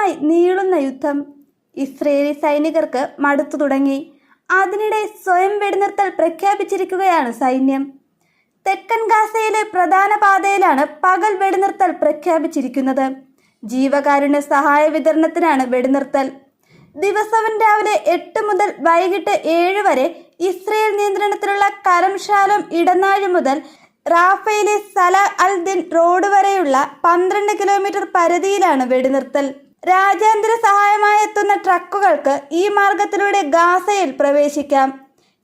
മാസമായി നീളുന്ന യുദ്ധം. ഇസ്രയേലി സൈനികർക്ക് മടുത്തു തുടങ്ങി. അതിനിടെ സ്വയം വെടിനിർത്തൽ പ്രഖ്യാപിച്ചിരിക്കുകയാണ് സൈന്യം. തെക്കൻ ഗാസയിലെ പ്രധാന പാതയിലാണ് പകൽ വെടിനിർത്തൽ പ്രഖ്യാപിച്ചിരിക്കുന്നത്. ജീവകാരുണ്യ സഹായ വിതരണത്തിനാണ് വെടിനിർത്തൽ. ദിവസവും രാവിലെ 8 മുതൽ വൈകിട്ട് 7 വരെ ഇസ്രയേൽ നിയന്ത്രണത്തിലുള്ള കരം ഷാലോം ഇടനാഴി മുതൽ റാഫയിലെ സലാ അൽ ദിൻ റോഡ് വരെയുള്ള 12 കിലോമീറ്റർ പരിധിയിലാണ് വെടിനിർത്തൽ. രാജ്യാന്തര സഹായമായി എത്തുന്ന ട്രക്കുകൾക്ക് ഈ മാർഗത്തിലൂടെ ഗാസയിൽ പ്രവേശിക്കാം.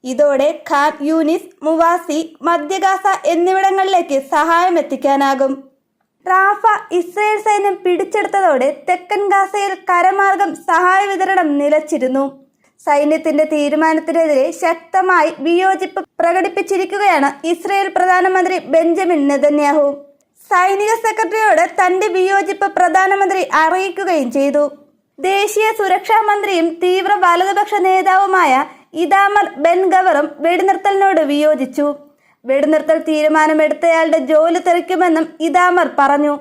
ഇതോടെ ഖാൻ യൂനിസ്, മുവാസി, മധ്യ ഗാസ എന്നിവിടങ്ങളിലേക്ക് സഹായം എത്തിക്കാനാകും. റാഫ ഇസ്രയേൽ സൈന്യം പിടിച്ചെടുത്തതോടെ തെക്കൻ ഗാസയിൽ കരമാർഗം സഹായ വിതരണം നിലച്ചിരുന്നു. സൈന്യത്തിന്റെ തീരുമാനത്തിനെതിരെ ശക്തമായി വിയോജിപ്പ് പ്രകടിപ്പിച്ചിരിക്കുകയാണ് ഇസ്രയേൽ പ്രധാനമന്ത്രി ബെഞ്ചമിൻ നെതന്യാഹു. സൈനിക സെക്രട്ടറിയോട് തന്റെ വിയോജിപ്പ് പ്രധാനമന്ത്രി അറിയിക്കുകയും ചെയ്തു. ദേശീയ സുരക്ഷാ മന്ത്രിയും തീവ്ര വലതുപക്ഷ നേതാവുമായ ഇതാമർ ബെൻ ഗവറും വെടിനിർത്തലിനോട് വിയോജിച്ചു. വെടിനിർത്തൽ തീരുമാനമെടുത്തയാളുടെ ജോലി തെറിക്കുമെന്നും ഇതാമർ പറഞ്ഞു.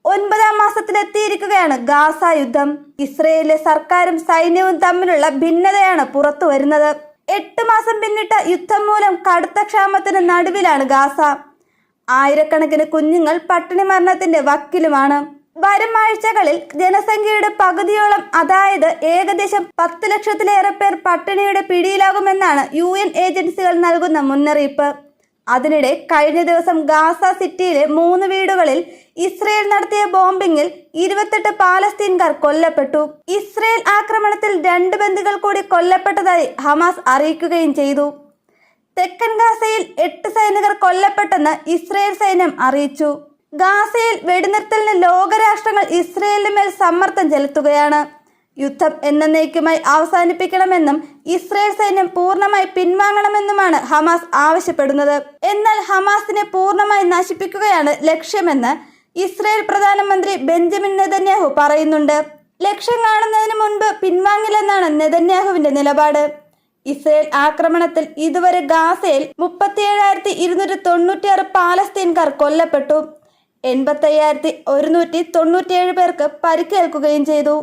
9ാം മാസത്തിലെത്തിയിരിക്കുകയാണ് ഗാസ യുദ്ധം. ഇസ്രയേലിലെ സർക്കാരും സൈന്യവും തമ്മിലുള്ള ഭിന്നതയാണ് പുറത്തു വരുന്നത്. 8 മാസം പിന്നിട്ട യുദ്ധം മൂലം കടുത്ത ക്ഷാമത്തിന് നടുവിലാണ് ഗാസ. ആയിരക്കണക്കിന് കുഞ്ഞുങ്ങൾ പട്ടിണി മരണത്തിന്റെ വക്കിലുമാണ്. വരും ആഴ്ചകളിൽ ജനസംഖ്യയുടെ പകുതിയോളം, അതായത് ഏകദേശം 10 ലക്ഷത്തിലേറെ പേർ പട്ടിണിയുടെ പിടിയിലാകുമെന്നാണ് UN ഏജൻസികൾ നൽകുന്ന മുന്നറിയിപ്പ്. അതിനിടെ കഴിഞ്ഞ ദിവസം ഗാസ സിറ്റിയിലെ 3 വീടുകളിൽ ഇസ്രയേൽ നടത്തിയ ബോംബിങ്ങിൽ 28 പാലസ്തീൻകാർ കൊല്ലപ്പെട്ടു. ഇസ്രയേൽ ആക്രമണത്തിൽ 2 ബന്ദികൾ കൂടി കൊല്ലപ്പെട്ടതായി ഹമാസ് അറിയിക്കുകയും ചെയ്തു. തെക്കൻ ഗാസയിൽ 8 സൈനികർ കൊല്ലപ്പെട്ടെന്ന് ഇസ്രയേൽ സൈന്യം അറിയിച്ചു. ഗാസയിൽ വെടിനിർത്തലിന് ലോകരാഷ്ട്രങ്ങൾ ഇസ്രയേലിന് മേൽ സമ്മർദ്ദം ചെലുത്തുകയാണ്. യുദ്ധം എന്നേക്കുമായി അവസാനിപ്പിക്കണമെന്നും ഇസ്രയേൽ സൈന്യം പൂർണ്ണമായി പിൻവാങ്ങണമെന്നുമാണ് ഹമാസ് ആവശ്യപ്പെടുന്നത്. എന്നാൽ ഹമാസിനെ പൂർണ്ണമായി നശിപ്പിക്കുകയാണ് ലക്ഷ്യമെന്ന് ഇസ്രയേൽ പ്രധാനമന്ത്രി ബെഞ്ചമിൻ നെതന്യാഹു പറയുന്നുണ്ട്. ലക്ഷ്യം കാണുന്നതിന് മുൻപ് പിൻവാങ്ങില്ലെന്നാണ് നെതന്യാഹുവിന്റെ നിലപാട്. ഇസ്രയേൽ ആക്രമണത്തിൽ ഇതുവരെ ഗാസയിൽ 37,296 പാലസ്തീൻകാർ കൊല്ലപ്പെട്ടു. 85,197 പേർക്ക് പരിക്കേൽക്കുകയും ചെയ്തു.